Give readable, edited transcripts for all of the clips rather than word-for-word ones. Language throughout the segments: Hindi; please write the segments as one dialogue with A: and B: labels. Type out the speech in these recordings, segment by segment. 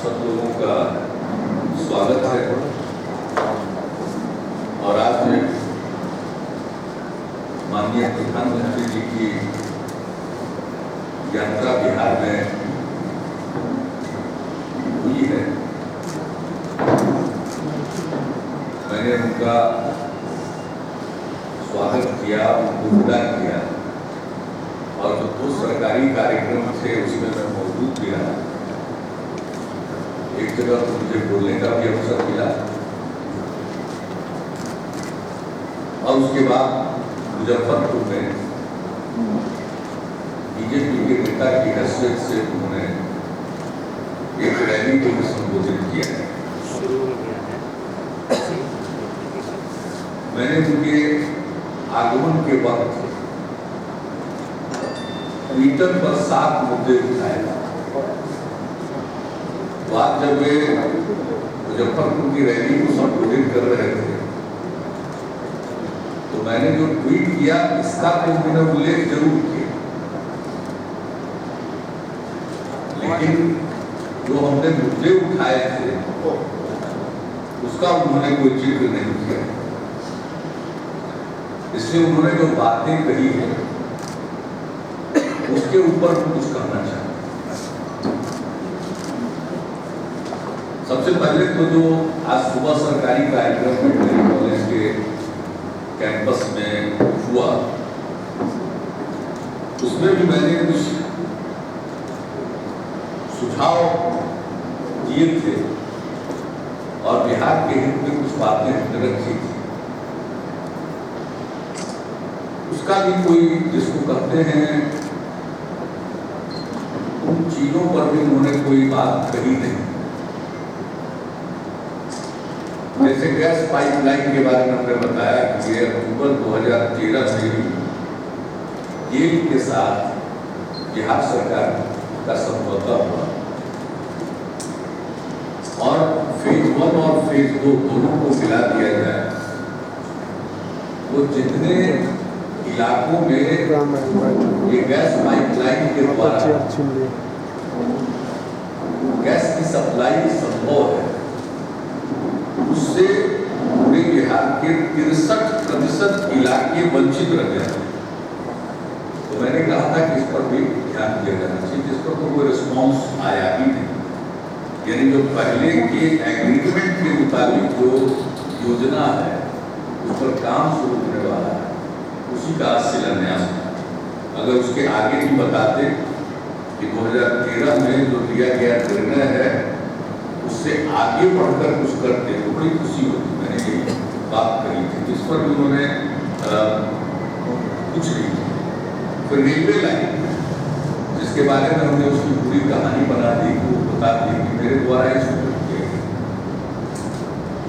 A: सब लोगों का स्वागत है। और आज माननीय प्रधानमंत्री जी की यात्रा बिहार में हुई है। मैंने उनका स्वागत किया, उनको विदा किया और जो 2 सरकारी कार्यक्रम थे उसमें मैं मौजूद भी रहा। एक जगह तो मुझे बोलने का भी अवसर मिला और उसके बाद मुजफ्फरपुर में बीजेपी के नेता की हैसियत से उन्होंने एक रैली को भी संबोधित किया है। मैंने उनके आगमन के वक्त ट्विटर पर 7 मुद्दे उठाए। तो आज जब वे मुजफ्फरपुर की रैली को संबोधित कर रहे थे तो मैंने जो ट्वीट किया इसका तो मैंने उल्लेख जरूर किया, लेकिन जो हमने मुद्दे उठाए थे उसका उन्होंने कोई जिक्र नहीं किया। इसलिए उन्होंने जो बातें कही है उसके ऊपर कुछ कहना चाहता। सबसे पहले तो जो आज सुबह सरकारी कार्यक्रम मेडिकल कॉलेज के कैंपस में हुआ उसमें भी मैंने कुछ सुझाव दिए थे और बिहार के हित में कुछ बातें रखी थी। उसका भी कोई जिसको कहते हैं उन चीजों पर भी उन्होंने कोई बात कही नहीं। जैसे गैस पाइपलाइन के बारे में हमने बताया कि ये अक्टूबर 2013 में गेल के साथ बिहार सरकार का समझौता हुआ और फेज 1 और फेज 2 दोनों को मिला दिया जाए। वो जितने इलाकों में ये गैस पाइपलाइन के द्वारा गैस की सप्लाई संभव है उससे पूरे बिहार के 63% इलाके वंचित रह गए। तो मैंने कहा था कि इस पर भी ध्यान दिया जाना चाहिए, जिस पर तो कोई रिस्पॉन्स आया ही नहीं। यानी जो पहले के एग्रीमेंट के मुताबिक जो योजना है उस पर काम शुरू होने वाला है उसी का शिलान्यास है। अगर उसके आगे भी बताते कि 2013 में जो लिया गया निर्णय है उससे आगे बढ़कर कुछ करते तो बड़ी खुशी होती। मैंने यही बात कही थी, जिस पर भी उन्होंने कुछ नहीं किया। फिर रेलवे लाइन जिसके बारे में हमने उसकी पूरी कहानी बना दी, वो बता दी कि मेरे द्वारा ही शुरू किया गया।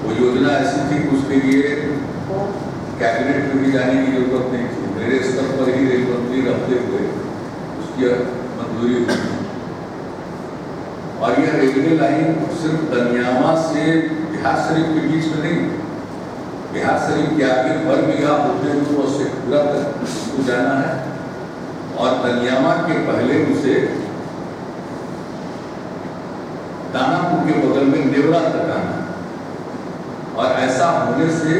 A: वो योजना ऐसी थी कि उसके लिए कैबिनेट में भी जाने की जरूरत नहीं थी। मेरे स्तर पर ही रेल मंत्री रहते हुए उसकी मंजूरी हुई और यह रेलवे लाइन सिर्फ दनियामा से बिहार शरीफ के बीच में नहीं, बिहार शरीफ के आगे बरबीघा होते हुए उससे पूरा तक जाना है और दनियामा के पहले उसे दानापुर के बगल में नेवरा तक आना है। और ऐसा होने से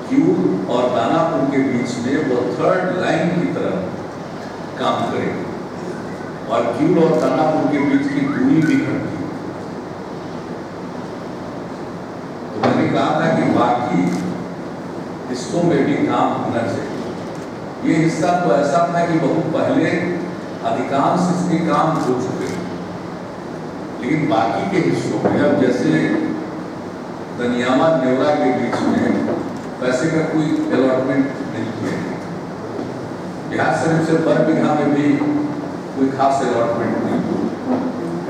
A: क्यूर और दानापुर के बीच में वो 3rd लाइन की तरह काम करेगी और क्यूर और दानापुर के बीच की दूरी भी घटती। तो मैंने कहा था कि बाकी हिस्सों में भी काम होना चाहिए। ये हिस्सा तो ऐसा था कि बहुत पहले अधिकांश इसके काम हो चुके हैं, लेकिन बाकी के हिस्सों में अब जैसे दनियामा नेवरा के बीच में पैसे का कोई अलॉटमेंट नहीं किया गया। बिहार शरीफ से बरबीघा में भी कोई खास अलॉटमेंट नहीं।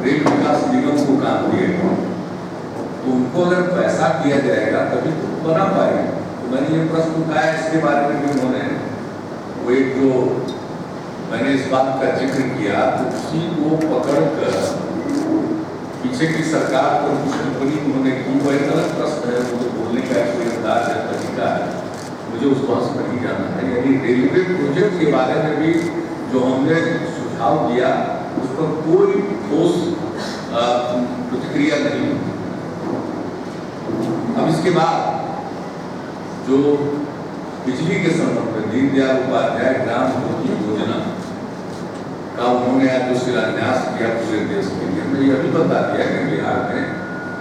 A: रेल विकास निगम को काम दिए तो उनको उसको अगर पैसा दिया जाएगा तभी तो बना पाएगा। तो मैंने ये प्रश्न उठाया, इसके बारे में भी उन्होंने वो एक जो मैंने इस बात का जिक्र किया तो उसी को पकड़ कर पीछे की सरकार पर कुछ टिप्पणी उन्होंने की। वो एक अलग प्रश्न है, मुझे बोलने का कोई अंदाज है, तरीका है, मुझे उस बहस पर ही जाना है। यानी रेलवे प्रोजेक्ट के बारे में भी जो हमने सुझाव दिया उस पर कोई ठोस प्रतिक्रिया नहीं। अब इसके बाद जो बिजली के संबंध में दीनदयाल उपाध्याय ग्राम ज्योति योजना का उन्होंने आज जो शिलान्यास किया पूरे देश के लिए, मैं यह भी बता दिया कि बिहार में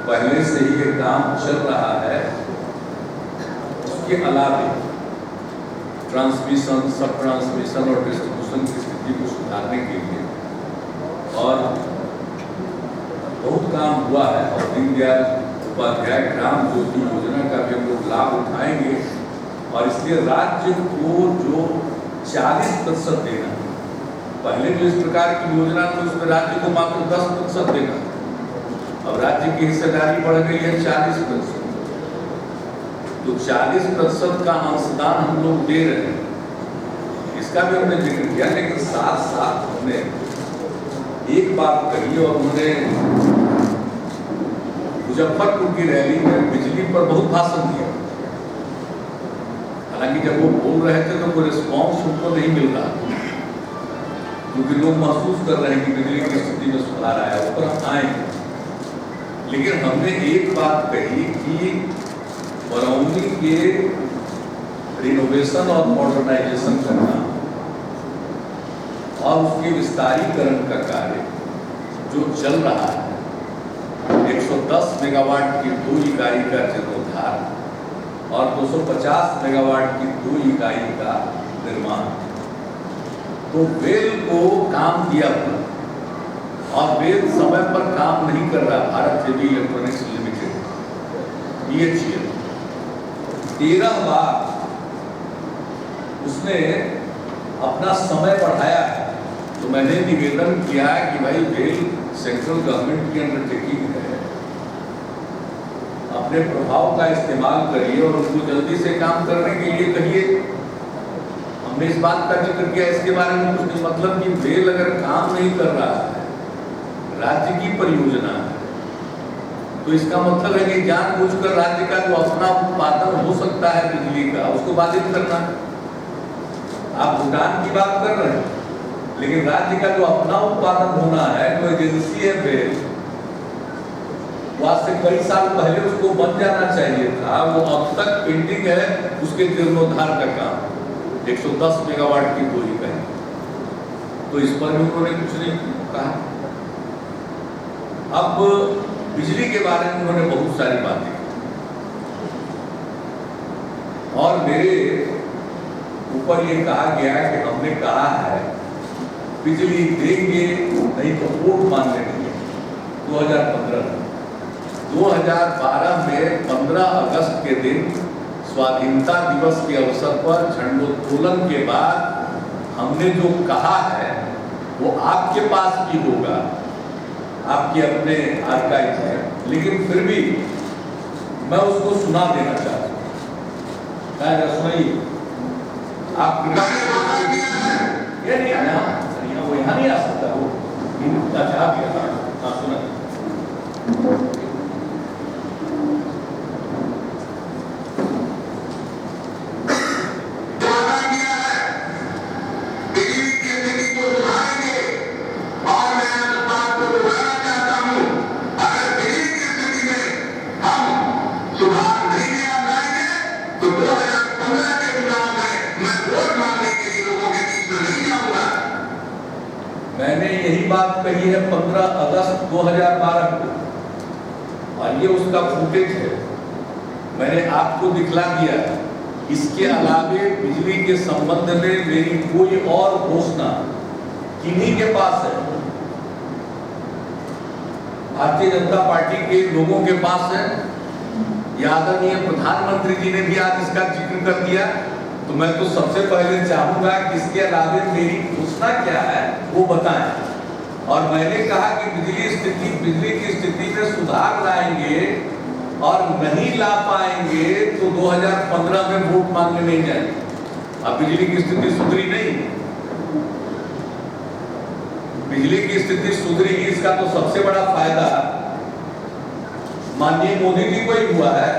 A: पहले से ही ये काम चल रहा है। उसके अलावा ट्रांसमिशन, सब ट्रांसमिशन और डिस्ट्रीब्यूशन की स्थिति को सुधारने के लिए और बहुत काम हुआ है। और दीनदयाल उपाध्याय ग्राम ज्योति योजना का भी हम लोग लाभ उठाएंगे और इसलिए राज्य को जो 40% देना, पहले जो इस प्रकार की योजना थी उसमें राज्य को मात्र 10% देना, अब राज्य की हिस्सेदारी बढ़ गई है 40%। तो 40% का अंशदान हम लोग दे रहे हैं, इसका भी हमने जिक्र किया। लेकिन साथ साथ हमने एक बात कही और उन्होंने मुजफ्फरपुर की रैली में बिजली पर बहुत भाषण दिया। हालांकि जब वो बोल रहे थे तो कोई रिस्पॉन्स उनको नहीं मिल रहा, क्योंकि लोग महसूस कर रहे हैं कि बिजली की स्थिति में सुधार आया, ऊपर हम आएंगे। लेकिन हमने एक बात कही कि बरौनी के रिनोवेशन और मॉडर्नाइजेशन करना और उसके विस्तारीकरण का कार्य जो चल रहा है, 110 मेगावाट की 2 इकाई का जीर्णोद्धार और 250 मेगावाट की 2 इकाई का निर्माण, तो वेल को काम दिया हुआ और वेल समय पर काम नहीं कर रहा। Bharat heavy electronics limited BHEL 13 बार उसने अपना समय बढ़ाया है। तो मैंने निवेदन किया कि भाई वेल सेंट्रल गवर्नमेंट की अंडरटेकिंग है, अपने प्रभाव का इस्तेमाल करिए और उनको जल्दी से काम करने के लिए कहिए। हमने इस बात का जिक्र किया, इसके बारे में कुछ नहीं, मतलब कि वेल अगर काम नहीं कर रहा है, राज्य की परियोजना है, तो इसका मतलब है कि जानबूझकर राज्य का जो अपना उत्पादन हो सकता है बिजली का, उसको बाधित करना। आप भूटान की बात कर रहे हैं, लेकिन राज्य का जो अपना उत्पादन होना है, जो एजेंसी है वेल, आज से कई साल पहले उसको बन जाना चाहिए था, वो अब तक पेंडिंग है उसके जीर्णोद्धार का काम, 110 मेगावाट की 2 इकाई। तो इस पर भी उन्होंने कुछ नहीं कहा। अब बिजली के बारे में उन्होंने बहुत सारी बातें और मेरे ऊपर ये कहा गया कि हमने कहा है बिजली देंगे नहीं तो वोट मांगने देंगे। 2012 में 15 अगस्त के दिन स्वाधीनता दिवस के अवसर पर झंडोत्तोलन के बाद हमने जो कहा है वो आपके पास भी होगा, आपके अपने आर्काइव है, लेकिन फिर भी मैं उसको सुना देना चाहता हूँ। सुनाइए आप। ये नहीं आया, वो यहाँ नहीं आ सकता, वो चाह दिया था। हाँ सुना। मैंने यही बात कही है 15 अगस्त 2012 को, और ये उसका फुटेज है, मैंने आपको दिखला दिया। इसके अलावे बिजली के संबंध में मेरी कोई और घोषणा किन्हीं के पास है, भारतीय जनता पार्टी के लोगों के पास है। आदरणीय प्रधानमंत्री जी ने भी आज इसका जिक्र कर दिया। तो मैं तो सबसे पहले चाहूंगा कि इसके अलावे मेरी घोषणा क्या है वो बताएं। और मैंने कहा कि बिजली की स्थिति में सुधार लाएंगे और नहीं ला पाएंगे तो 2015 में वोट मांगने नहीं जाएंगे। अब बिजली की स्थिति सुधरी नहीं, बिजली की स्थिति सुधरेगी, इसका तो सबसे बड़ा फायदा माननीय मोदी जी को ही हुआ है।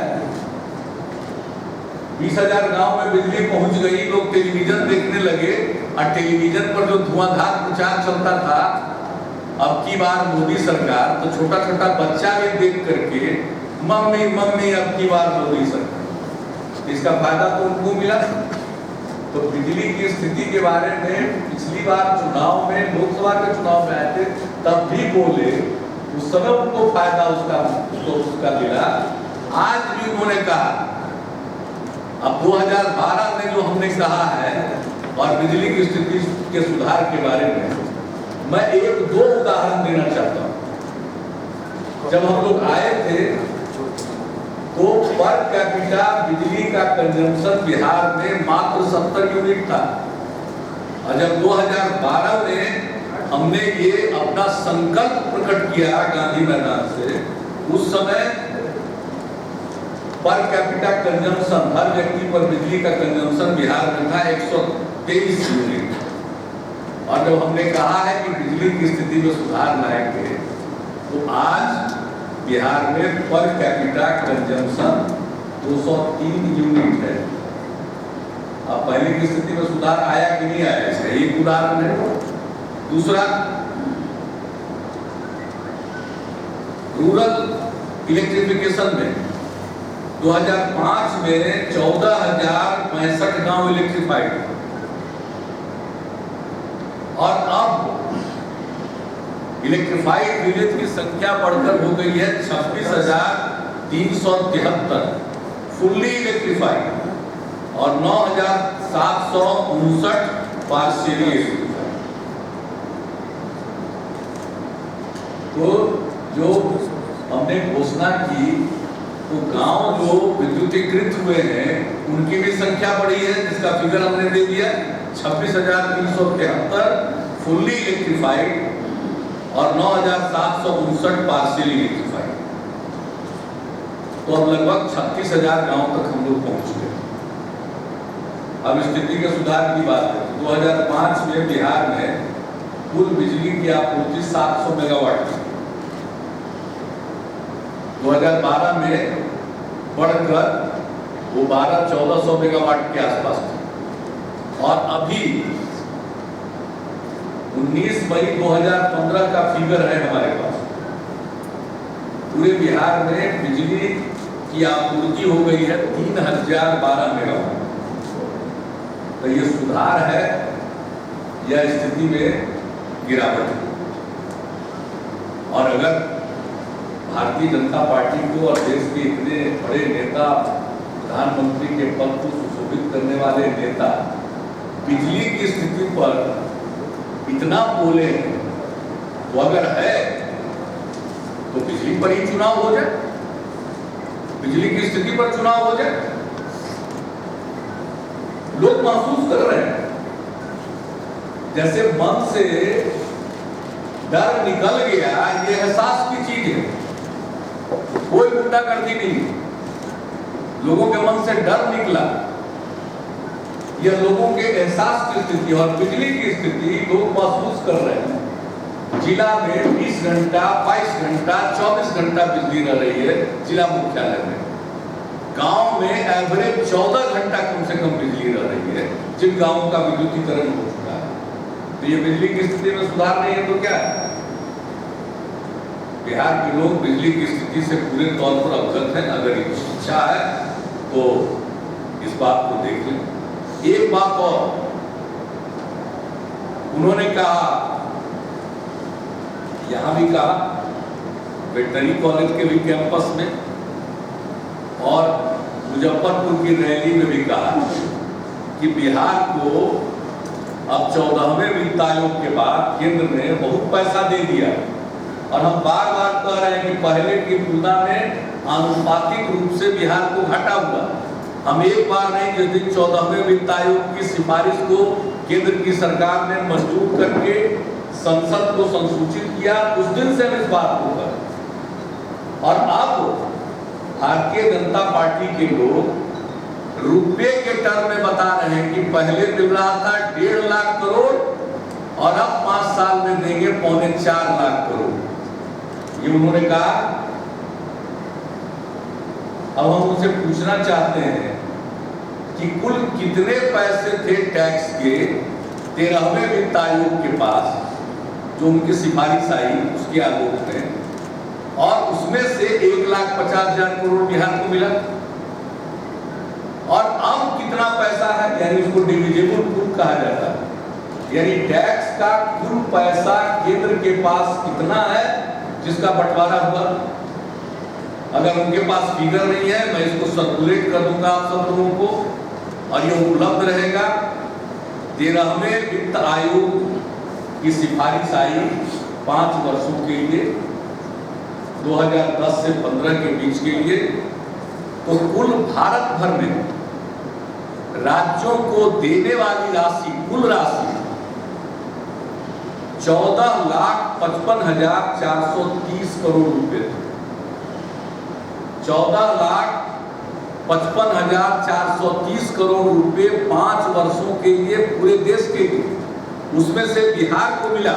A: 20,000 गांव में बिजली पहुंच गई, लोग टेलीविजन देखने लगे और टेलीविजन पर जो धुआंधार प्रचार चलता था अब की बार मोदी सरकार, तो छोटा छोटा बच्चा भी देख करके मम्मी मम्मी अब की बार मोदी सरकार, इसका फायदा तो उनको मिला। तो बिजली की स्थिति के बारे में पिछली बार चुनाव में, लोकसभा के चुनाव में आए थे, तब भी बोले, उस समय उनको फायदा उसका मिला। आज भी उन्होंने कहा, अब 2012 में जो हमने कहा है और बिजली की स्थिति के सुधार के बारे में मैं एक दो उदाहरण देना चाहता हूं। जब हम लोग आए थे तो पर कैपिटा बिजली का कंजम्पशन बिहार में मात्र 70 यूनिट था, और जब 2012 में हमने ये अपना संकल्प प्रकट किया गांधी मैदान से, उस समय पर कैपिटा कंजम्पशन, हर व्यक्ति पर बिजली का कंजम्पशन बिहार में था 123 यूनिट। और जब हमने कहा है कि बिजली की स्थिति में सुधार लाएंगे, तो आज बिहार में पर कैपिटा कंजम्पशन 203 यूनिट है। अब पहले की स्थिति में सुधार आया कि नहीं आया, इसका एक उदाहरण है। दूसरा, रूरल इलेक्ट्रिफिकेशन में 2005 में 14,065 गांव इलेक्ट्रीफाइड, और अब इलेक्ट्रीफाइड विलेज की संख्या बढ़कर हो गई है 26,373 फुल्ली इलेक्ट्रीफाइड, और 9,759 पार्शियली इलेक्ट्रीफाइड। तो जो हमने घोषणा की, तो गांव जो विद्युतीकृत हुए हैं उनकी भी संख्या बढ़ी है, जिसका फिगर हमने दे दिया 26,373 फुल्ली इलेक्ट्रीफाइड और 9,759 पार्शियली इलेक्ट्रीफाइड। तो अब लगभग 36,000 गांव तक हम लोग पहुंच गए। अब स्थिति के सुधार की बात है, 2005 में बिहार में कुल बिजली की आपूर्ति 700 मेगावाट थी, 2012 में बढ़कर वो 1200-1400 मेगावाट के आसपास थी, और अभी 19 मई 2015 का फिगर है हमारे पास, पूरे बिहार में बिजली की आपूर्ति हो गई है 3012 मेगावाट। तो ये सुधार है या स्थिति में गिरावट है? और अगर भारतीय जनता पार्टी को और देश के इतने बड़े नेता, प्रधानमंत्री के पद को सुशोभित करने वाले नेता बिजली की स्थिति पर इतना बोले, तो अगर है तो बिजली पर ही चुनाव हो जाए, बिजली की स्थिति पर चुनाव हो जाए। लोग महसूस कर रहे हैं जैसे मन से डर निकल गया, ये एहसास की चीज है, कोई गुंडागर्दी नहीं, लोगों के मन से डर निकला, यह लोगों के एहसास की स्थिति। और बिजली की स्थिति लोग महसूस कर रहे हैं। जिला में 20 घंटा, 22 घंटा, 24 घंटा बिजली रह रही है जिला मुख्यालय में। गांव में एवरेज 14 घंटा कम से कम बिजली रह रही है, जिन गांवों का विद्युतीकरण हो चुका है। तो ये बिजली की स्थिति में सुधार नहीं है तो क्या है? बिहार के लोग बिजली की स्थिति से पूरे तौर पर अवगत हैं। अगर इच्छा है तो इस बात को देख लें। एक बात और, उन्होंने कहा, यहां भी कहा, वेटनरी कॉलेज के भी कैंपस में और मुजफ्फरपुर की रैली में भी कहा कि बिहार को अब 14वें वित्त आयोग के बाद केंद्र ने बहुत पैसा दे दिया, और हम बार बार कह रहे हैं कि पहले की तुलना में आनुपातिक रूप से बिहार को घाटा हुआ। हम एक बार नहीं, जिस दिन 14वें वित्त आयोग की सिफारिश को केंद्र की सरकार ने मंजूर करके संसद को संसूचित किया, उस दिन से हम इस बात को कर, और अब भारतीय जनता पार्टी के लोग रुपये के टर्म में बता रहे हैं कि पहले मिल रहा था 1.5 लाख करोड़ और अब 5 साल में देंगे 3.25 लाख करोड़, ये उन्होंने कहा। अब हम उनसे पूछना चाहते हैं कि कुल कितने पैसे थे टैक्स के 13वें वित्त आयोग के पास, जो उनकी सिफारिश आई उसके आलोक में, और उसमें से 1,50,000 करोड़ बिहार को मिला, और अब कितना पैसा है, यानी उसको डिविजिबल पूल कहा जाता है, यानी टैक्स का कुल पैसा केंद्र के पास कितना है जिसका बंटवारा हुआ। अगर उनके पास फिगर नहीं है, मैं इसको सर्कुलेट कर दूंगा आप सब लोगों को, और ये उपलब्ध रहेगा। 13वें वित्त आयोग की सिफारिश आई 5 वर्षों के लिए, 2010 से 15 के बीच के लिए, तो कुल भारत भर में राज्यों को देने वाली राशि, कुल राशि 14,55,430 करोड़ रुपए थे। 14,55,430 करोड़ रुपए 5 वर्षों के लिए पूरे देश के लिए। उसमें से बिहार को मिला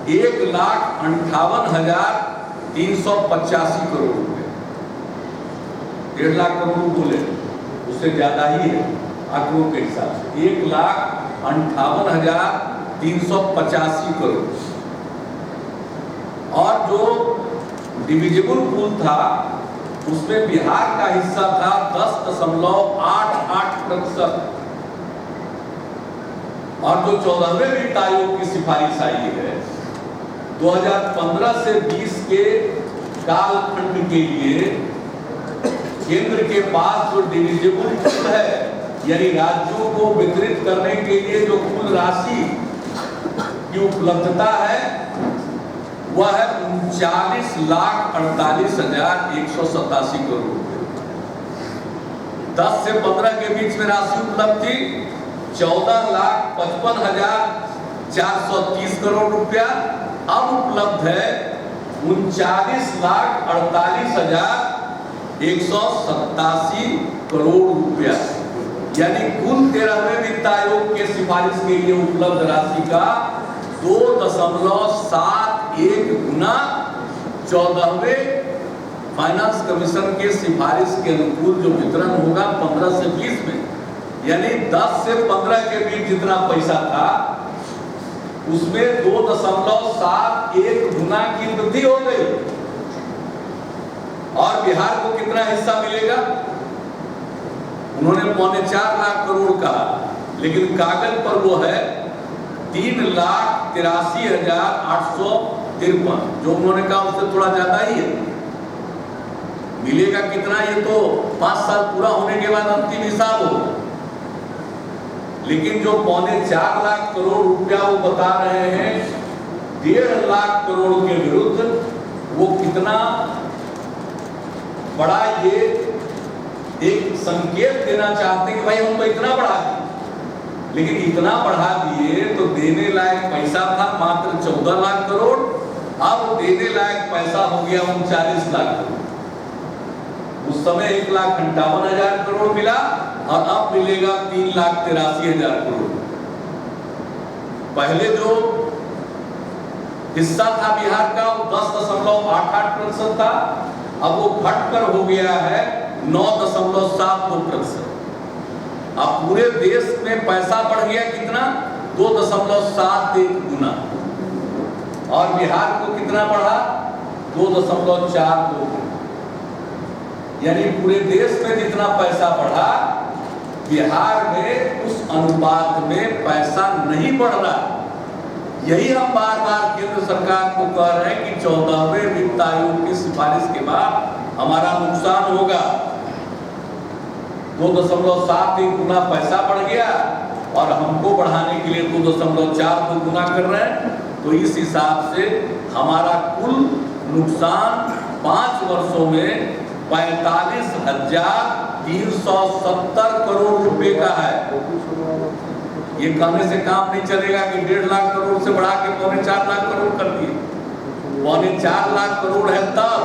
A: 1,58,385 करोड़ रुपए। 1.5 लाख करोड़ बोले, उससे ज्यादा ही है आंकड़ों के हिसाब से, 1,58,385 करोड़। और जो डिविजिबल पूल था उसमें बिहार का हिस्सा था 10.88%। और जो 14वें वित्त आयोग की सिफारिश आई है 2015 से 20 के कालखंड के लिए, केंद्र के पास जो डिविजिबल पूल है, यानी राज्यों को वितरित करने के लिए जो कुल राशि की उपलब्धता है, वह है 39,48,187 करोड़ रुपए। 10 से 15 के बीच में राशि उपलब्ध थी 14,55,430 करोड़ रुपया। अब उपलब्ध है 39,48,187 करोड़ रुपया, यानी कुल 13वें वित्त आयोग के सिफारिश के लिए उपलब्ध राशि का 2.71 गुना 14वें फाइनेंस कमीशन के सिफारिश के अनुकूल जो वितरण होगा 15 से 20 में, यानी 10 से 15 के बीच जितना पैसा था उसमें 2.71 गुना की वृद्धि हो गई। और बिहार को कितना हिस्सा मिलेगा? उन्होंने 3.25 लाख करोड़ कहा, लेकिन कागज पर वो है 3,83,853, जो उन्होंने कहा उससे थोड़ा ज्यादा ही है। मिलेगा कितना, ये तो 5 साल पूरा होने के बाद अंतिम हिसाब हो। लेकिन जो 3.25 लाख करोड़ रुपया वो बता रहे हैं 1.5 लाख करोड़ के विरुद्ध, वो कितना बड़ा, ये एक संकेत देना चाहते हैं कि भाई हम तो इतना बढ़ा दिए। लेकिन इतना बढ़ा दिए तो देने लायक पैसा था मात्र 14 लाख करोड़, अब देने लायक पैसा हो गया 39 लाख करोड़। उस समय 1,58,000 करोड़ मिला और अब मिलेगा 3,83,000 करोड़। पहले जो हिस्सा था बिहार का वो 10.88% था, अब वो घटकर हो गया है 9.72%। अब पूरे देश में पैसा बढ़ गया कितना, 2.71 गुना, और बिहार को कितना बढ़ा, 2.42 गुना। यानी पूरे देश में जितना पैसा बढ़ा, बिहार में उस अनुपात में पैसा नहीं बढ़ रहा। यही हम बार बार केंद्र सरकार को कह रहे हैं कि 14वें वित्त आयोग की सिफारिश के बाद हमारा नुकसान होगा। 2.71 गुना पैसा बढ़ गया और हमको बढ़ाने के लिए 2.42 गुना कर रहे हैं, तो इस हिसाब से हमारा कुल नुकसान 5 वर्षों में 45,370 करोड़ रुपए का है। ये कहने से काम नहीं चलेगा कि 1.5 लाख करोड़ से बढ़ा के 4.25 लाख करोड़ कर दिए। 4.25 लाख करोड़ है तब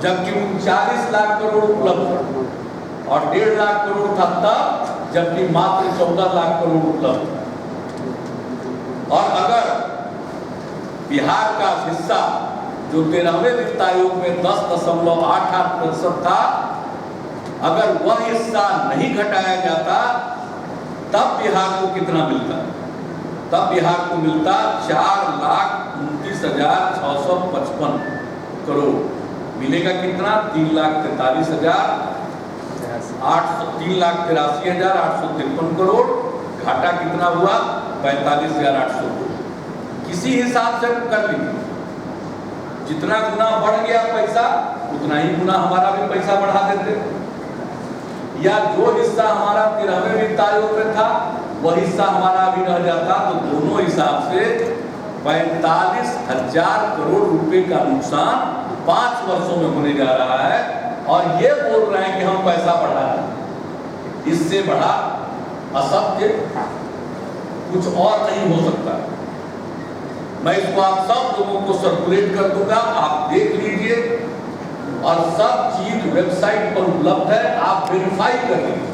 A: जबकि 39 लाख करोड़ उपलब्ध था और 1.5 लाख करोड़ था तब, जबकि मात्र 14 लाख करोड़ उपलब्ध था। और अगर बिहार का हिस्सा जो 13वें वित्त आयोग में 10.88% था, अगर वह हिस्सा नहीं घटाया जाता तब बिहार को कितना मिलता? तब बिहार को मिलता 4,29,655 करोड़। मिलेगा कितना? 3,83,853 करोड़। घाटा कितना हुआ? 45,800 करोड़। किसी हिसाब से कर लीजिए, जितना गुना बढ़ गया पैसा उतना ही गुना हमारा भी पैसा बढ़ा देते, या जो हिस्सा हमारा 13वें वित्त आयोग में था वह हिस्सा हमारा भी रह जाता, तो दोनों हिसाब से 45,000 करोड़ रुपए का नुकसान 5 वर्षों में होने जा रहा है। और ये बोल रहे हैं कि हम पैसा बढ़ा रहे हैं। इससे बड़ा असत्य कुछ और नहीं हो सकता। मैं इसको आप सब लोगों को सर्कुलेट कर दूंगा, आप देख लीजिए, और सब चीज वेबसाइट पर उपलब्ध है, आप वेरीफाई कर लीजिए।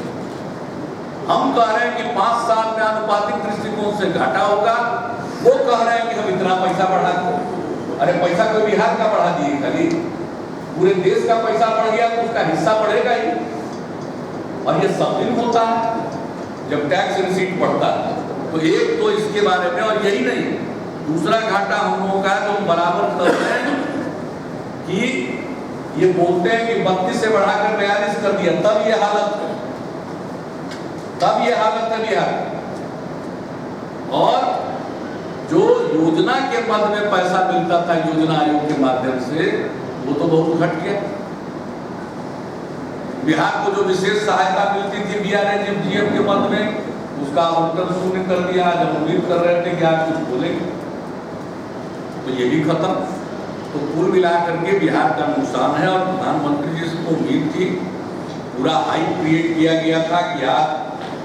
A: हम कह रहे हैं कि 5 साल में आनुपातिक दृष्टिकोण से घाटा होगा, वो कह रहे हैं कि हम इतना पैसा बढ़ा दें। अरे पैसा कोई बिहार का बढ़ा दिए खाली, पूरे देश का पैसा बढ़ गया तो उसका हिस्सा बढ़ेगा ही। और ये सब दिन होता है जब टैक्स रिसीट बढ़ता है। तो एक तो इसके बारे में, और यही नहीं, दूसरा घाटा हम लोगों का है जो बराबर करते हैं कि ये बोलते हैं कि 32 से बढ़ाकर 42 कर दिया, तब ये हालत है, तब ये हालत है बिहार। और जो योजना के मद में पैसा मिलता था योजना आयोग के माध्यम से, वो तो बहुत घट गया। बिहार को जो विशेष सहायता मिलती थी BRGF के मद में, उसका आवंटन शून्य कर दिया। आज हम उम्मीद कर रहे थे कि आज कुछ बोलेंगे, तो ये भी खत्म। तो कुल मिलाकर के बिहार का नुकसान है। और प्रधानमंत्री जी से उम्मीद थी, पूरा हाइप क्रिएट किया गया था कि आज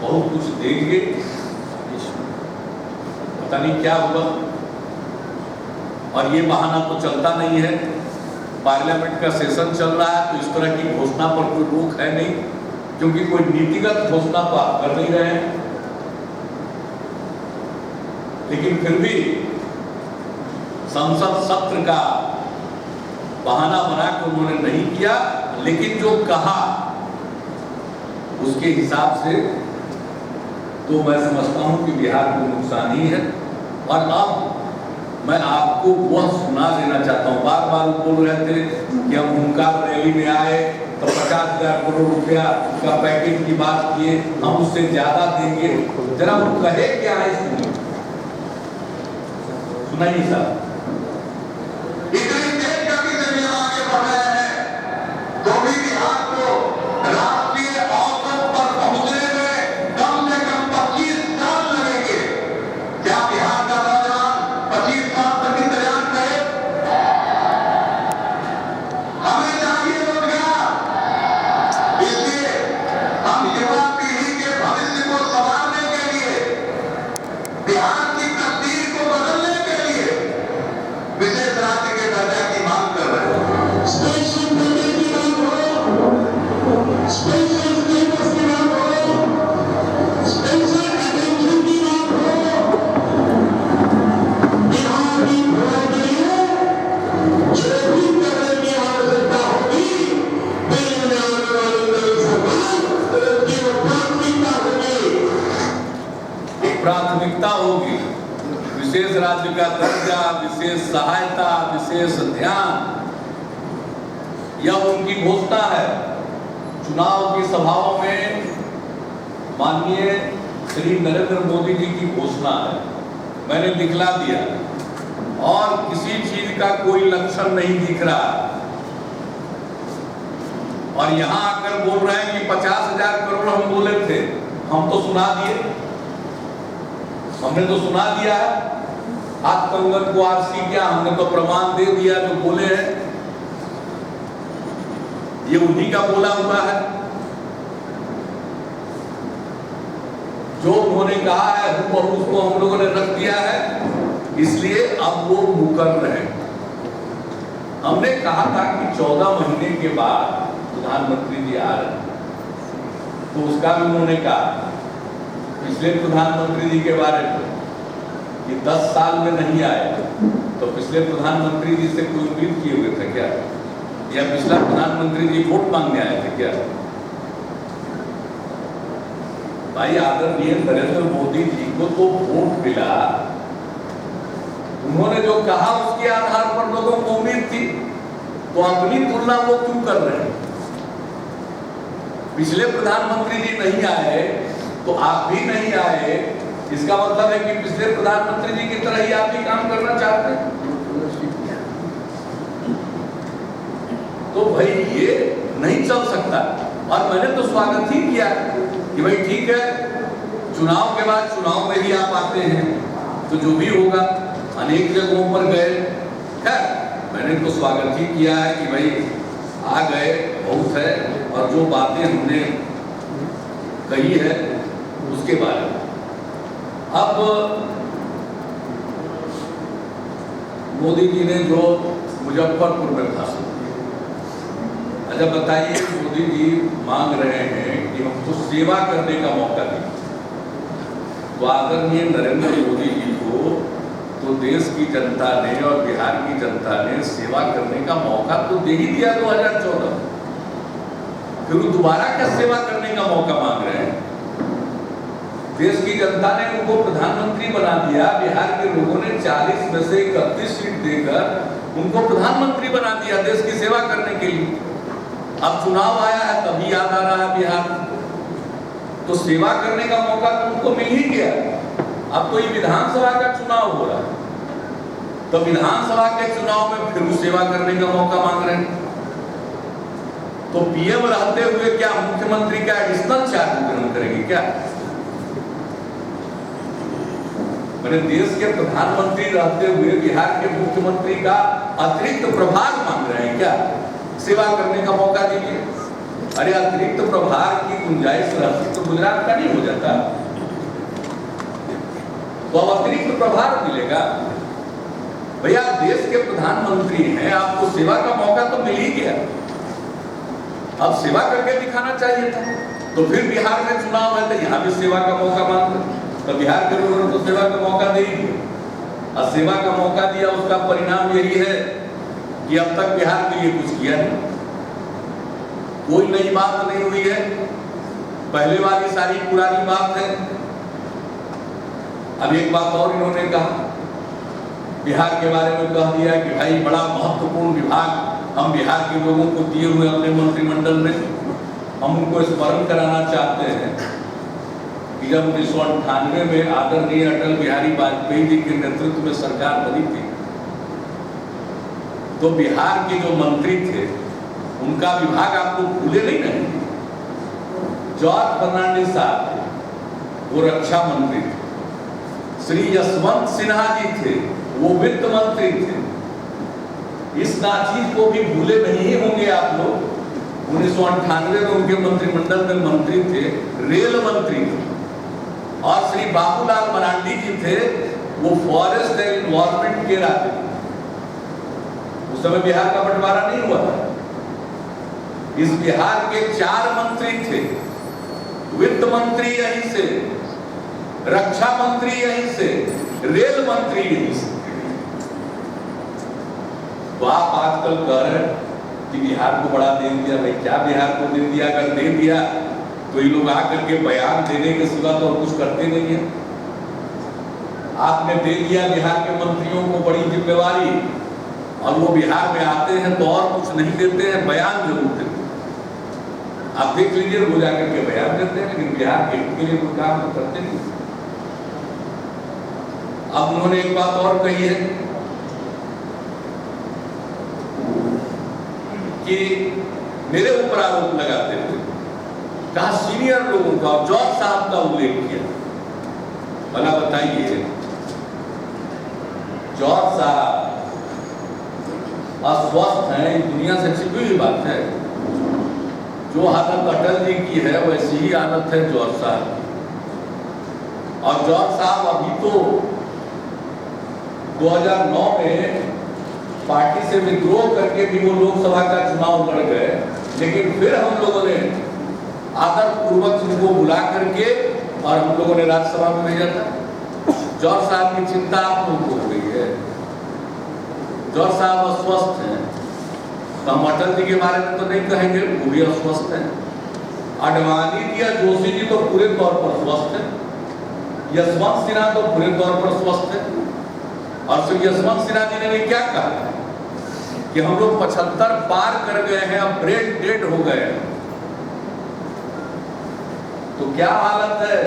A: बहुत कुछ देंगे, पता नहीं क्या हुआ। और ये बहाना तो चलता नहीं है, पार्लियामेंट का सेशन चल रहा है, तो इस तरह की घोषणा पर कोई रोक है नहीं, क्योंकि कोई नीतिगत घोषणा तो आप कर नहीं रहे हैं। लेकिन फिर भी संसद सत्र का बहाना बनाकर उन्होंने नहीं किया, लेकिन जो कहा उसके हिसाब से तो मैं समझता हूं कि बिहार को नुकसान ही है। और अब मैं आपको वह सुना देना चाहता हूं। बार बार बोल रहे थे कि हम हुंकार रैली में आए तो 50,000 करोड़ रुपया का पैकेज की बात किए, हम उससे ज्यादा देंगे। जरा वो कहे क्या है, सुनाइए साहब। प्राथमिकता होगी विशेष राज्य का दर्जा, विशेष सहायता, विशेष ध्यान, यह उनकी घोषणा है। चुनाव की सभाओं में माननीय श्री नरेंद्र मोदी जी की घोषणा है, मैंने दिखला दिया, और किसी चीज का कोई लक्षण नहीं दिख रहा। और यहां आकर बोल रहे हैं कि 50,000 करोड़ हम बोले थे, हम तो सुना दिए, हमने तो सुना दिया है। हाथ कंगन को आरसी क्या, हमने तो प्रमाण दे दिया, जो बोले हैं ये उन्हीं का बोला हुआ है। जो उन्होंने कहा है उसको हम लोगों ने रख दिया है, इसलिए अब वो मुकर रहे। हमने कहा था कि 14 महीने के बाद प्रधानमंत्री जी आ रहे हैं, तो उसका भी उन्होंने कहा पिछले प्रधानमंत्री जी के बारे में कि 10 साल में नहीं आए, तो पिछले प्रधानमंत्री जी से कोई उम्मीद किए हुए थे क्या, या पिछला प्रधानमंत्री जी वोट मांगने आए थे क्या? भाई आदरणीय नरेंद्र मोदी जी को तो वोट मिला, उन्होंने जो कहा उसके आधार पर लोगों को उम्मीद थी, तो अपनी तुलना वो क्यों कर रहे हैं? पिछले प्रधानमंत्री जी नहीं आए तो आप भी नहीं आए, इसका मतलब है कि पिछले प्रधानमंत्री जी की तरह ही आप भी काम करना चाहते हैं। तो भाई ये नहीं चल सकता। और मैंने तो स्वागत ही किया कि भाई ठीक है, चुनाव के बाद चुनाव में ही आप आते हैं, तो जो भी होगा, अनेक जगहों पर गए, खैर मैंने तो स्वागत ही किया है कि भाई आ गए, बहुत है, और जो बातें हमने कही है उसके बारे में। अब मोदी जी ने जो मुजफ्फरपुर में भाषण दिया, अच्छा बताइए, मोदी जी मांग रहे हैं कि हमको सेवा करने का मौका दें, तो आदरणीय नरेंद्र मोदी जी को तो देश की जनता ने और बिहार की जनता ने सेवा करने का मौका तो दे ही दिया 2014, फिर वो दोबारा क्या सेवा करने का मौका मांग रहे हैं? देश की जनता ने उनको प्रधानमंत्री बना दिया, बिहार के लोगों ने 40 में से 31 सीट देकर उनको प्रधानमंत्री बना दिया देश की सेवा करने के लिए। अब चुनाव आया है तभी याद आ रहा है बिहार, तो सेवा करने का मौका तो उनको मिल ही गया। अब तो ये विधानसभा का चुनाव हो रहा है, तो विधानसभा के चुनाव में फिर वो सेवा करने का मौका मांग रहे हैं। तो पीएम रहते हुए क्या मुख्यमंत्री का एडिशनल चार्ज ग्रहण करेंगे क्या? मैंने देश के प्रधानमंत्री रहते हुए बिहार के मुख्यमंत्री का अतिरिक्त प्रभार मांग रहे हैं क्या? सेवा करने का मौका दीजिए। अरे अतिरिक्त प्रभार की गुंजाइश रहती तो गुजरात का नहीं हो जाता, तो अब अतिरिक्त प्रभार मिलेगा। भैया देश के प्रधानमंत्री हैं, आपको सेवा का मौका तो मिल ही गया, अब सेवा करके दिखाना चाहिए था। तो फिर बिहार में चुनाव है तो यहाँ भी सेवा का मौका मांग रहे, तो बिहार के लोगों ने तो सेवा का मौका दे ही दिया, और सेवा का मौका दिया, उसका परिणाम यही है कि अब तक बिहार के लिए कुछ किया नहीं, कोई नई बात नहीं हुई है, पहले वाली सारी पुरानी बात है। अब एक बात और इन्होंने कहा, बिहार के बारे में कह दिया कि भाई बड़ा महत्वपूर्ण विभाग हम बिहार के लोगों को दिए हुए अपने मंत्रिमंडल में। हम उनको स्मरण कराना चाहते हैं कि जब 1998 में आदरणीय अटल बिहारी वाजपेयी जी के नेतृत्व में सरकार बनी थी, तो बिहार के जो मंत्री थे उनका विभाग आपको भूले नहीं। जॉर्ज फर्नांडिस साहब थे, वो रक्षा मंत्री थे। श्री यशवंत सिन्हा जी थे, वो वित्त मंत्री थे। इस चीज को भी भूले नहीं होंगे आप लोग। 1998 में उनके मंत्रिमंडल में मंत्री थे, रेल मंत्री थे। और श्री बाबूलाल मरांडी जी थे, वो फॉरेस्ट एंड एनवायरमेंट के राज्य थे। उस समय बिहार का बंटवारा नहीं हुआ था। इस बिहार के 4 मंत्री थे, वित्त मंत्री यहीं से, रक्षा मंत्री यहीं से, रेल मंत्री यहीं से। तो आप आजकल कह रहे हैं कि बिहार को बड़ा दे दिया। भाई क्या बिहार को दे दिया? अगर दे दिया तो ये लोग आकर के बयान देने के सिवा तो और कुछ करते नहीं है। आपने दे दिया बिहार के मंत्रियों को बड़ी जिम्मेवारी, और वो बिहार में आते हैं तो और कुछ नहीं देते हैं, बयान जरूर देते हैं। आप देख लीजिए, रोज आकर के बयान देते हैं, लेकिन बिहार के लिए कोई काम तो करते नहीं। अब उन्होंने एक बात और कही है कि मेरे ऊपर आरोप लगाते थे, कहा सीनियर लोगों का, जॉर्ज साहब का उल्लेख किया। भला बताइए, जॉर्ज साहब अस्वस्थ हैं, दुनिया से छिपी हुई बात है। जो हालत अटल जी की है वैसी ही हालत है जॉर्ज साहब। और जॉर्ज साहब अभी तो 2009 में पार्टी से विद्रोह करके भी वो लोकसभा का चुनाव लड़ गए, लेकिन फिर हम लोगों ने आदर पूर्वक उनको बुला करके और हम लोगों ने राज्यसभा में भेजा था। जौहर साहब की चिंता आप लोगों को हो गई है, जौहर साहब अस्वस्थ हैं, तो हम अटल जी के बारे में तो नहीं कहेंगे, वो भी अस्वस्थ हैं। आडवाणी जी या जोशी जी तो पूरे तौर पर स्वस्थ हैं, यशवंत सिन्हा तो पूरे तौर पर स्वस्थ है। और फिर यशवंत सिन्हा जी ने भी क्या कहा कि हम लोग 75 पार कर गए हैं, अब ब्रेन डेड हो गए हैं। तो क्या हालत है,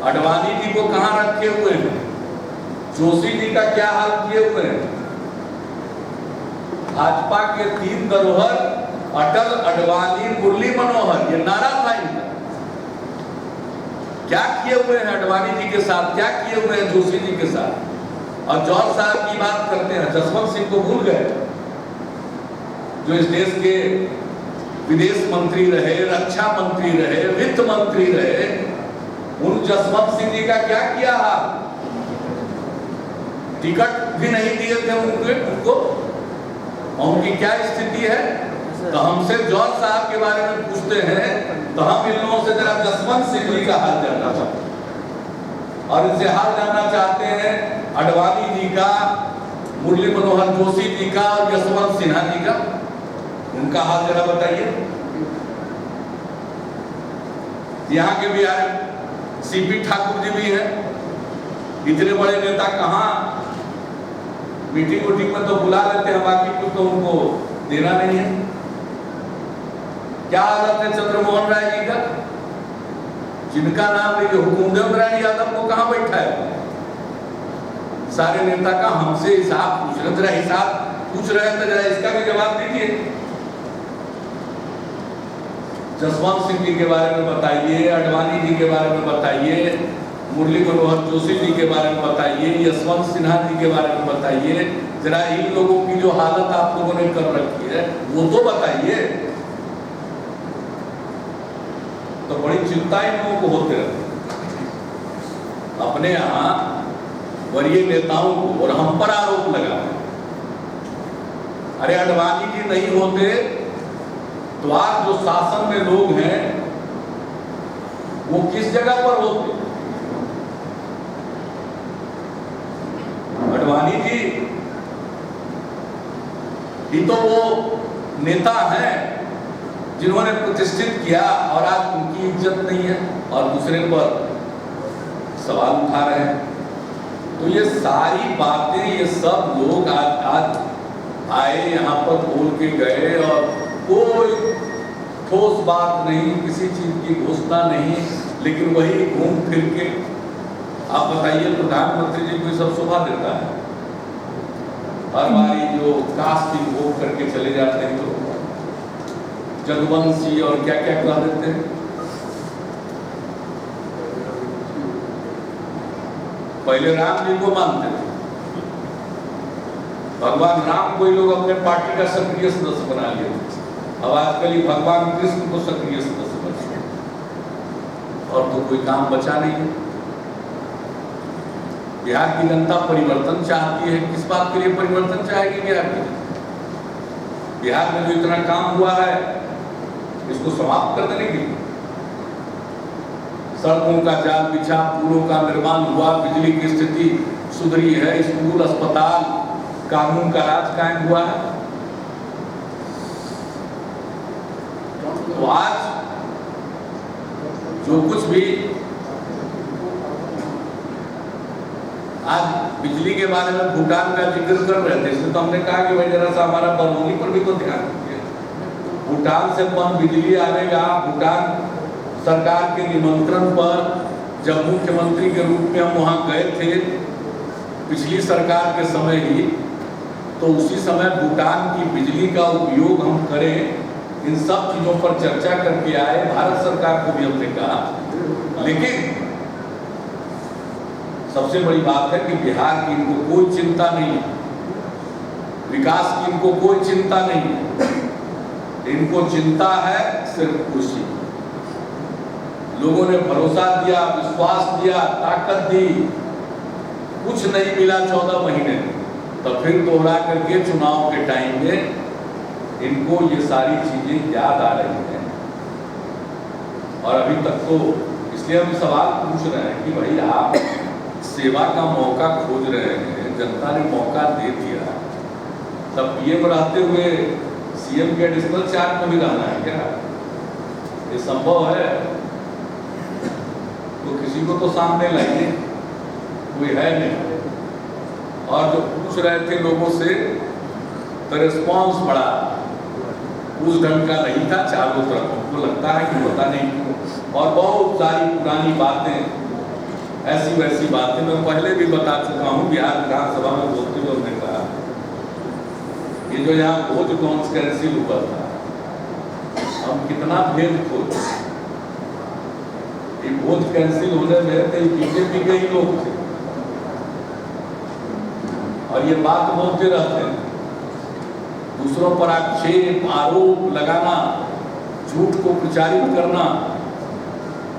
A: आडवाणी जी को कहां रखे हुए हैं, जोशी जी का क्या हाल किए हुए हैं। भाजपा के 3 धरोहर अटल, आडवाणी, मुरली मनोहर, ये नारा था इनका। क्या किए हुए हैं आडवाणी जी के साथ, क्या किए हुए हैं जोशी जी के साथ। और जौहर साहब की बात करते हैं, जसवंत सिंह को भूल गए, जो इस देश के विदेश मंत्री रहे, रक्षा मंत्री रहे, वित्त मंत्री रहे। उन जसवंत सिंह जी का क्या किया हाल, टिकट भी नहीं दिए थे उनको, उनकी क्या स्थिति है। तो हमसे जौहर साहब के बारे में पूछते हैं तो हम इन लोगों से जरा जसवंत सिंह जी का हाल जानना चाहते हैं, और इनसे हाल जानना चाहते हैं आडवाणी जी का, मुरली मनोहर जोशी जी का और यशवंत सिन्हा जी का। उनका हाल जरा बताइए। यहाँ के बिहार सीपी ठाकुर जी भी हैं, इतने बड़े नेता कहाँ मीटिंग उटिंग में तो बुला लेते हैं, बाकी कुछ तो उनको देना नहीं है। क्या हालत है चंद्रमोहन राय जी का, जिनका नाम लेके हुकुमदेव राय यादव को कहां बैठा है। सारे नेता का हमसे हिसाब पूछ रहे, जरा हिसाब पूछ रहे हैं तो जरा इसका भी जवाब दीजिए। जसवंत सिंह जी के बारे में बताइए, आडवाणी जी के बारे में बताइए, मुरली मनोहर जोशी जी के बारे में बताइए, यशवंत सिन्हा जी के बारे में बताइए। जरा इन लोगों की जो हालत आप लोगों ने कर रखी है वो तो बताइए। तो बड़ी चिंता इन लोगों को होते रहती, अपने यहाँ वरीय नेताओं को और हम पर आरोप लगा। अरे आडवाणी जी नहीं होते तो आज जो शासन में लोग हैं वो किस जगह पर होते। आडवाणी जी ही तो वो नेता हैं जिन्होंने प्रतिष्ठित किया और आज उनकी इज्जत नहीं है और दूसरे पर सवाल उठा रहे हैं। तो ये सारी बातें, ये सब लोग आज आए यहाँ पर बोल के गए और कोई ठोस बात नहीं, किसी चीज की घोषणा नहीं, लेकिन वही घूम फिर के आप बताइए प्रधानमंत्री जी को सब शोभा देता है। हर बारी जो कास्ट इन्वोक करके चले जाते हैं लोग, जदुवंशी और क्या क्या कह देते हैं। पहले राम जी को मानते थे, भगवान राम को ही लोग अपने पार्टी का सक्रिय सदस्य बना लिए। अब आजकल ही भगवान कृष्ण को सक्रिय सदस्य बना, और तो कोई काम बचा नहीं है। बिहार की जनता परिवर्तन चाहती है, किस बात के लिए परिवर्तन चाहेगी बिहार की जनता। बिहार में जो इतना काम हुआ है इसको समाप्त कर देने के लिए सड़कों का जाल बिछा, पुलों का निर्माण हुआ, बिजली की स्थिति सुधरी है, स्कूल, अस्पताल, कानून का राज कायम हुआ है। तो आज जो कुछ भी आज बिजली के बारे में भूटान का जिक्र कर रहे थे, इसलिए तो हमने कहा कि भाई जरा सा हमारा बरौनी पर भी तो ध्यान दीजिए। भूटान से पन बिजली आएगा। भूटान सरकार के निमंत्रण पर जब मुख्यमंत्री के रूप में हम वहाँ गए थे पिछली सरकार के समय ही, तो उसी समय भूटान की बिजली का उपयोग हम करें, इन सब चीजों पर चर्चा करके आए। भारत सरकार को भी हमने कहा, लेकिन सबसे बड़ी बात है कि बिहार की इनको कोई चिंता नहीं है, विकास की इनको कोई चिंता नहीं है। इनको चिंता है सिर्फ खुशी। लोगों ने भरोसा दिया, विश्वास दिया, ताकत दी, कुछ नहीं मिला 14 महीने में। तो फिर दोहरा करके चुनाव के टाइम में इनको ये सारी चीजें याद आ रही हैं। और अभी तक तो इसलिए हम सवाल पूछ रहे हैं कि भाई आप सेवा का मौका खोज रहे हैं, जनता ने मौका दे दिया, तब पीएम रहते हुए सीएम के एडिशनल चार्ज में भी रहना है क्या? ये संभव है? तो किसी को तो सामने लाइए, कोई है नहीं। और जो पूछ रहे थे लोगों से तो रिस्पॉन्स बड़ा उस ढंग का नहीं था चारों तरफ। हमको लगता है कि पता नहीं क्यों, और बहुत सारी पुरानी बातें, ऐसी वैसी बातें मैं पहले भी बता चुका हूँ। बिहार विधानसभा में बोलते हुए हमने कहा ये जो यहाँ भोज टॉन्स कैंसिल हुआ था, हम कितना भेद खोज, ये भोज कैंसिल होने में थे बीजेपी के ही लोग थे, और ये बात बोलते रहते हैं, दूसरों पर आक्षेप आरोप लगाना, झूठ को प्रचारित करना।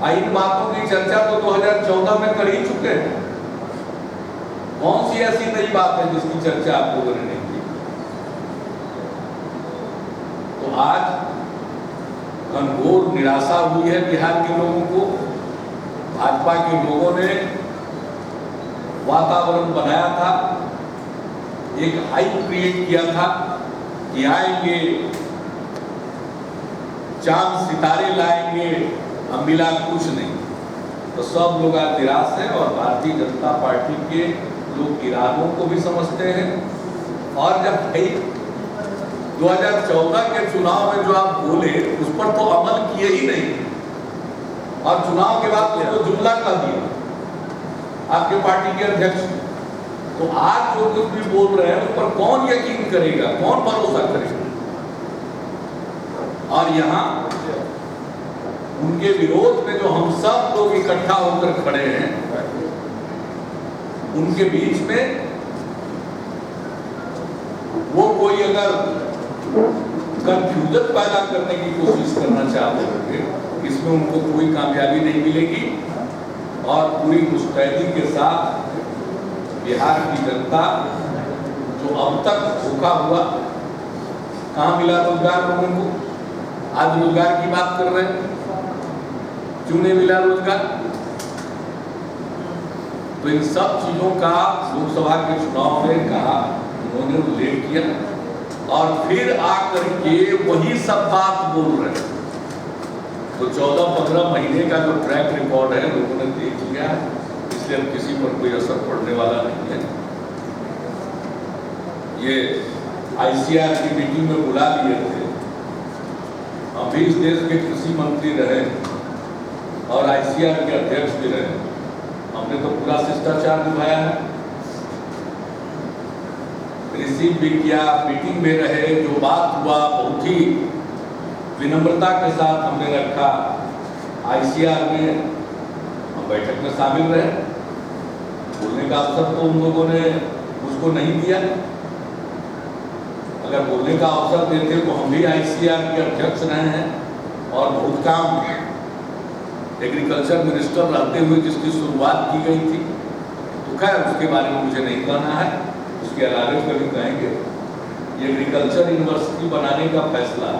A: इन बातों की चर्चा तो 2014 में कर ही चुके हैं। कौन सी ऐसी नई बात है जिसकी चर्चा आप लोगों ने नहीं की? तो आज घनघोर निराशा हुई है बिहार के लोगों को। भाजपा के लोगों ने वातावरण बनाया था, एक हाइप क्रिएट किया था कि आएंगे, चांद सितारे लाएंगे, हम मिला कुछ नहीं। तो सब लोग आज निराश हैं, और भारतीय जनता पार्टी के लोग इरादों को भी समझते हैं। और जब 2014 के चुनाव में जो आप बोले उस पर तो अमल किए ही नहीं, और चुनाव के बाद तो जुमला कह दिया आपके पार्टी के अध्यक्ष। तो आज जो कुछ भी बोल रहे हैं उस पर कौन यकीन करेगा, कौन भरोसा करेगा? और यहाँ उनके विरोध में जो हम सब लोग इकट्ठा होकर खड़े हैं, उनके बीच में वो कोई अगर कंफ्यूजन पैदा करने की कोशिश करना चाहते होंगे, इसमें उनको कोई कामयाबी नहीं मिलेगी। और पूरी मुस्तैदी के साथ बिहार की जनता जो अब तक भूखा हुआ, कहाँ मिला रोजगार लोगों को? आज रोजगार की बात कर रहे हैं, क्यों नहीं मिला रोजगार? तो इन सब चीजों का लोकसभा के चुनाव में कहा, उन्होंने उल्लेख किया, और फिर आकर के वही सब बात बोल रहे हैं। तो 14-15 महीने का जो ट्रैक रिकॉर्ड है लोगों ने देख लिया, इसलिए अब किसी पर कोई असर पड़ने वाला नहीं है। ये आईसीआर की मीटिंग में बुला लिए थे, हम भी इस देश के कृषि मंत्री रहे और आईसीआर के अध्यक्ष भी रहे, हमने तो पूरा शिष्टाचार निभाया है। कृषि विज्ञान मीटिंग में रहे, जो बात हुआ बहुत ही विनम्रता के साथ हमने रखा। आईसीआर में हम बैठक में शामिल रहे, बोलने का अवसर तो उन लोगों ने उसको नहीं दिया। अगर बोलने का अवसर देते तो हम भी आईसीआर के अध्यक्ष रहे हैं, और बहुत काम एग्रीकल्चर मिनिस्टर रहते हुए जिसकी शुरुआत की गई थी, तो खैर उसके बारे में मुझे नहीं कहना है, उसके अलावे कभी कहेंगे। ये एग्रीकल्चर यूनिवर्सिटी बनाने का फैसला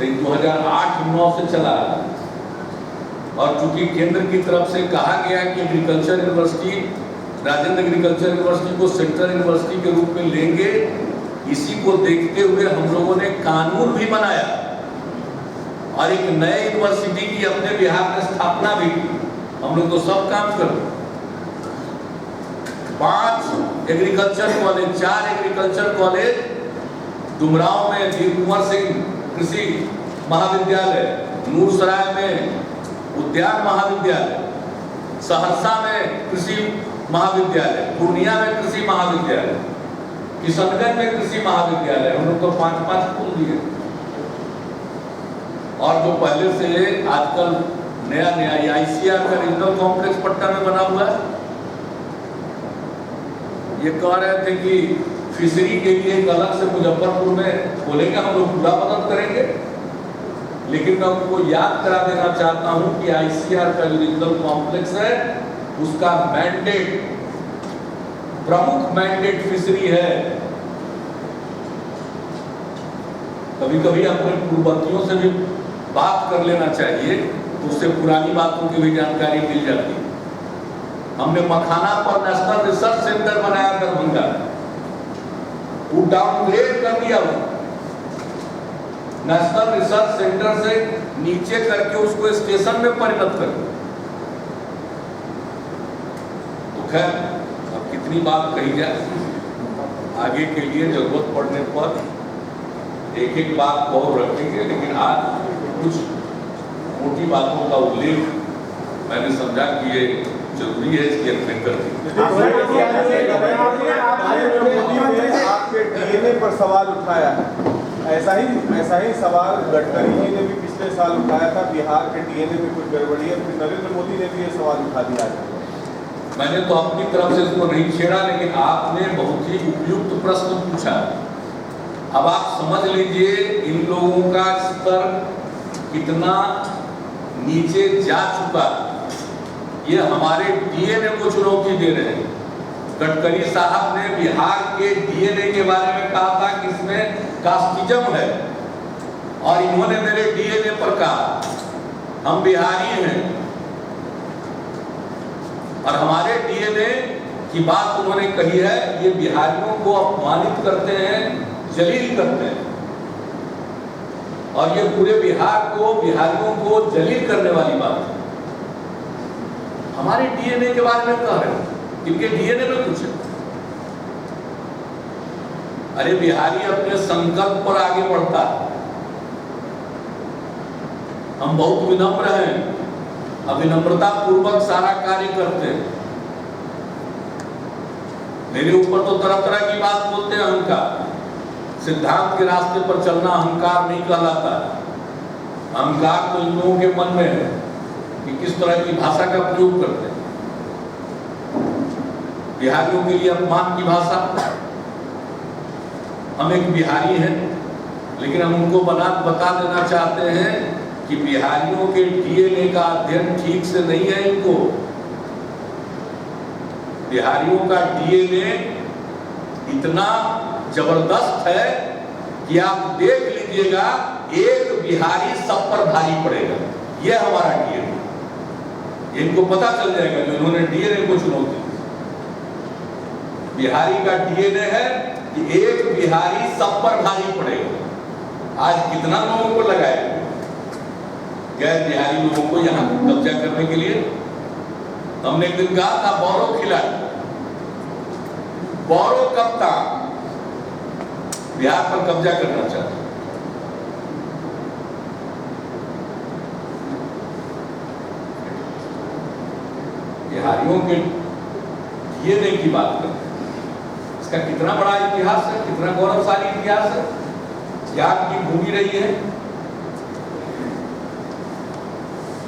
A: 2008-9 से चला, और चूंकि केंद्र की तरफ से कहा गया कि agriculture university, Rajendra agriculture university को सेंट्रल यूनिवर्सिटी के रूप में लेंगे, इसी को देखते हुए हम लोगों ने कानून भी बनाया और एक नए यूनिवर्सिटी की अपने बिहार में स्थापना भी की। हम लोग तो सब काम कर रहे, 5 agriculture college, 4 agriculture college, Dumraon में वीर कुंवर सिंह कृषि महाविद्यालय, नूरसराय में उद्यान महाविद्यालय, सहरसा में कृषि महाविद्यालय, पूर्णिया में कृषि महाविद्यालय, किशनगंज में कृषि महाविद्यालय, हम लोग तो 5-5 खोल दिए। और जो पहले से आजकल नया आईसीआर का रीजनल कॉम्प्लेक्स पटना में बना हुआ है, ये कह रहे थे कि फिशरी के लिए एक अलग से मुजफ्फरपुर में खोलेंगे, हम लोग पूरा मदद करेंगे। लेकिन मैं उनको याद करा देना चाहता हूं कि आईसीआर का जो रीजनल कॉम्प्लेक्स है, उसका मैंडेट प्रमुख मैंडेट फिशरी है। कभी कभी अपने पूर्ववर्तियों से भी बात कर लेना चाहिए, तो उससे पुरानी बातों की भी जानकारी मिल जाती है। हमने मखाना पर नेशनल रिसर्च सेंटर बनाया दरभंगा, वो डाउनग्रेड कर दिया, वो नेशनल रिसर्च सेंटर से नीचे करके उसको स्टेशन में परिणत कर दिया। तो खैर अब कितनी बात कही जाए, आगे के लिए जरूरत पड़ने पर एक एक बात और रखेंगे, लेकिन आज कुछ मोटी बातों का उल्लेख मैंने समझा कि ये जरूरी है, इसकी अध्ययन कर दी।
B: आपके डीएनए पर सवाल उठाया है, ऐसा ही सवाल गडकरी जी ने भी पिछले साल उठाया था, बिहार के डीएनए में कुछ गड़बड़ी है, फिर नरेंद्र मोदी ने भी ये सवाल उठा दिया है।
A: मैंने तो अपनी तरफ से इसको नहीं छेड़ा, लेकिन आपने बहुत ही उपयुक्त प्रश्न पूछा। अब आप समझ लीजिए इन लोगों का स्तर कितना नीचे जा चुका, ये हमारे डीएनए को चुनौती दे रहे हैं। गडकरी साहब ने बिहार के डीएनए के बारे में कहा था कि इसमें कास्टिज्म है, और इन्होंने मेरे डीएनए पर कहा हम बिहारी हैं, और हमारे डीएनए की बात उन्होंने कही है, ये बिहारियों को अपमानित करते हैं, जलील करते हैं, और ये पूरे बिहार को, बिहारियों को जलील करने वाली बात है। हमारे डीएनए के बारे में कह रहे हैं, इनके डीएनए में कुछ है। अरे बिहारी अपने संकल्प पर आगे बढ़ता है, हम बहुत विनम्र हैं, अविनम्रता पूर्वक सारा कार्य करते हैं। मेरे ऊपर तो तरह तरह की बात बोलते हैं, अहंकार, सिद्धांत के रास्ते पर चलना अहंकार नहीं कहलाता। अहंकार तो इन लोगों के मन में है कि किस तरह की भाषा का प्रयोग करते हैं। बिहारियों के लिए अपमान की भाषा, हम एक बिहारी हैं, लेकिन हम उनको बता देना चाहते हैं कि बिहारियों के डीएनए का अध्ययन ठीक से नहीं है। इनको बिहारियों का डीएनए इतना जबरदस्त है कि आप देख लीजिएगा, एक बिहारी सब पर भारी पड़ेगा। यह हमारा डीएनए, इनको पता चल जाएगा कि उन्होंने डीएनए को चुनौती दी। बिहारी का डीएनए है कि एक बिहारी सब पर भारी पड़ेगा। आज कितना लोगों को लगाए गैर बिहारी लोगों को यहाँ कब्जा करने के लिए। हमने एक दिन कहा था बौरो खिलाड़ी, बौरो कप्तान बिहार पर कब्जा करना चाहते। बिहारियों के डीएनए की बात करते हैं, इसका कितना बड़ा इतिहास है, कितना गौरवशाली इतिहास है, ज्ञान की भूमि रही है।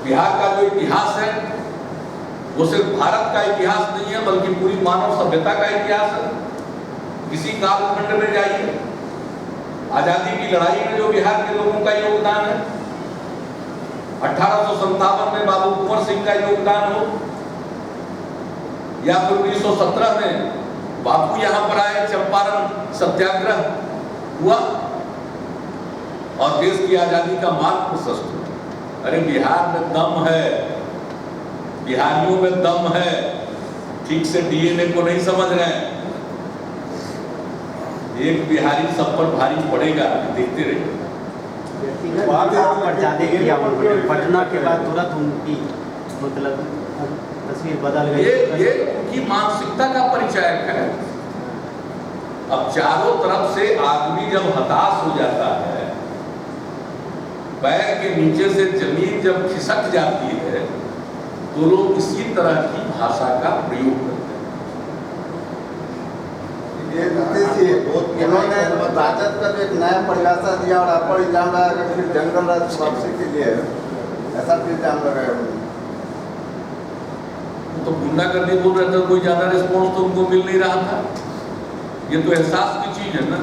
A: बिहार का जो इतिहास है वो सिर्फ भारत का इतिहास नहीं है, बल्कि पूरी मानव सभ्यता का इतिहास है। किसी कालखंड में जाइए, आजादी की लड़ाई में जो बिहार के लोगों का योगदान है, 1857 में बाबू कुंवर सिंह का योगदान हो, या फिर 1917 में बापू यहाँ पर आए, चंपारण सत्याग्रह हुआ और देश की आजादी का मार्ग प्रशस्त हुआ। अरे बिहार में दम है, बिहारियों में दम है, ठीक से डीएनए को नहीं समझ रहे हैं। एक बिहारी सब पर भारी पड़ेगा, देखते रहिए।
C: पटना के बाद तुरंत उनकी मतलब तस्वीर बदल गई।
A: ये उनकी मानसिकता का परिचायक है। अब चारों तरफ से आदमी जब हताश हो जाता है, पैर के नीचे से जमीन जब खिसक जाती है, तो लोग इसी तरह की भाषा का प्रयोग करते हैं।
D: इन्होंने राजद का जो एक नया परिभाषा दिया और आप पर इल्जाम लगाया कि फिर जंगल राज वापसी के लिए ऐसा भी इल्जाम लगाया।
A: तो गुंडागर्दी बोल रहे थे, कोई ज्यादा रिस्पॉन्स तो उनको मिल नहीं रहा था। ये तो एहसास की चीज है ना,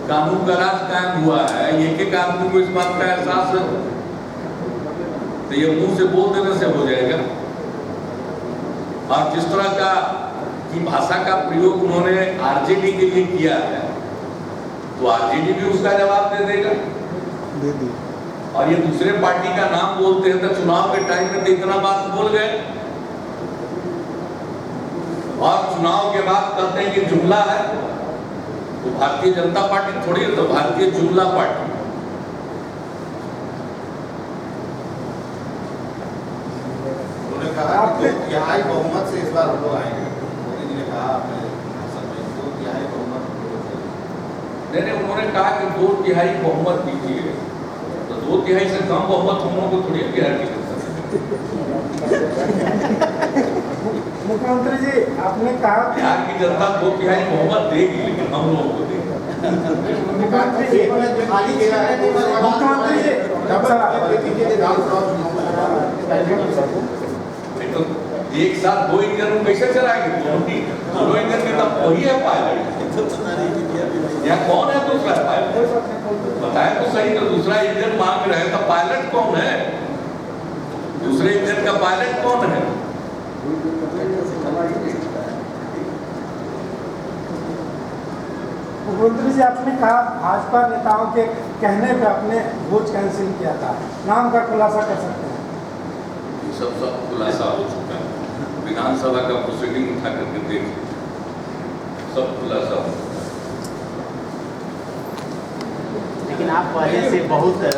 A: कानून का राज कायम हुआ है, एक एक आदमी को इस बात का एहसास है, तो ये मुंह से बोल देने से हो जाएगा। और जिस तरह का की भाषा का प्रयोग उन्होंने आरजेडी के लिए किया है, तो आरजेडी भी उसका जवाब दे देगा।
C: दे दी।
A: और ये दूसरे पार्टी का नाम बोलते हैं तो चुनाव के टाइम में तो इतना बात बोल गए, और चुनाव के बाद कहते हैं कि जुमला है। तो भारतीय जनता पार्टी थोड़ी है, तो भारतीय जुमला पार्टी।
D: उन्होंने कहा कि 2/3 बहुमत से इस बार हम लोग आएंगे। मोदी जी ने कहा अपने भाषण में 2/3 बहुमत
A: नहीं, उन्होंने कहा कि 2/3 बहुमत दीजिए, तो 2/3 से कम बहुमत हम लोगों को थोड़ी गारंटी कर सकते।
E: मुख्यमंत्री जी आपने कहा
A: बिहार की जनता 2/3 बहुमत देगी, लेकिन हम लोगों को देगी।
E: मुख्यमंत्री जी
A: तो एक साथ 2 इंजन में कैसे चलाएंगे? 2 इंजन में तब वही है पायलट, यहाँ कौन है दूसरा पायलट? बताए तो सही, तो दूसरा इंजन मांग रहे तो पायलट कौन है? दूसरे इंजन का पायलट कौन है?
E: मुख्यमंत्री जी आपने कहा भाजपा नेताओं के कहने पे अपने वोट कैंसिल किया था, नाम का खुलासा कर सकते हैं?
A: सब खुलासा हो चुका है, विधानसभा का प्रोसीडिंग उठा करके देख, सब खुलासा हो चुका है।
C: लेकिन आप पहले से बहुत